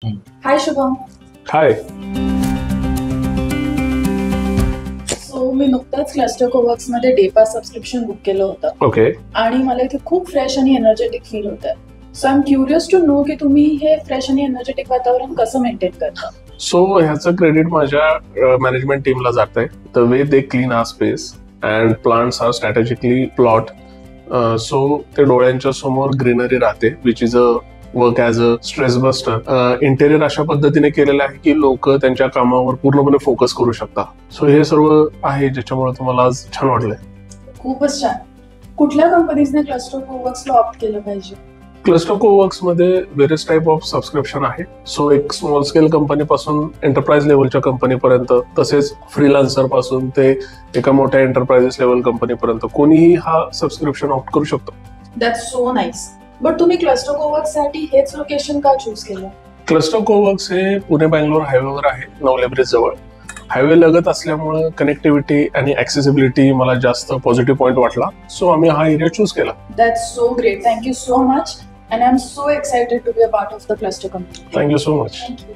हाय शुभम. हाय. So मी नुकताच cluster कोवर्क्स मध्ये day pass subscription book केलं होतं ओके. आणि मला इथे खूप फ्रेश आणि एनर्जेटिक फील होत आहे. So I am curious to know की तुम्ही हे फ्रेश आणि एनर्जेटिक वातावरण कसं मेंटेन करता. सो ह्याचं क्रेडिट माझ्या मॅनेजमेंट टीमला जात आहे. The way they clean our space and plants are strategically plot. So ते डोळ्यांच्या समोर ग्रीनरी राहते which is a work as a stress buster. Interior अशा पद्धतीने केलेलं आहे की लोक त्यांच्या कामावर पूर्णपणे फोकस करू शकतात. सो हे सर्व आहे ज्याच्यामुळे तुम्हाला आज छान वाटलंय. खूपच छान. कुठल्या कंपनीजने क्लस्टर कोवर्क्सला ऑप्ट केलं पाहिजे? क्लस्टर कोवर्क्स मध्ये व्हेरियस टाईप ऑफ सबस्क्रिप्शन आहे. सो एक स्मॉल स्केल कंपनी पासून एंटरप्राइज लेवलच्या कंपनीपर्यंत, तसेच फ्रीलान्सर पासून ते एका मोठ्या एंटरप्राइजेस लेवल कंपनीपर्यंत कोणीही हा सबस्क्रिप्शन ऑप्ट करू शकतो. That's so nice. बट तुम्ही क्लस्टर कोवर्क्स साठी हेच लोकेशन का चूज केलं? क्लस्टर कोवर्क्स हे पुणे बँगलोर हायवेवर आहे, नवले ब्रिज जवळ. हायवे लगत असल्यामुळे कनेक्टिव्हिटी आणि ऍक्सेसिबिलिटी मला जास्त पॉझिटिव्ह पॉईंट वाटला. सो आम्ही हा एरिया चूज केला. That's so great. Thank you so much. And I'm so excited to be a part of the Cluster community. Thank you so much. Thank you.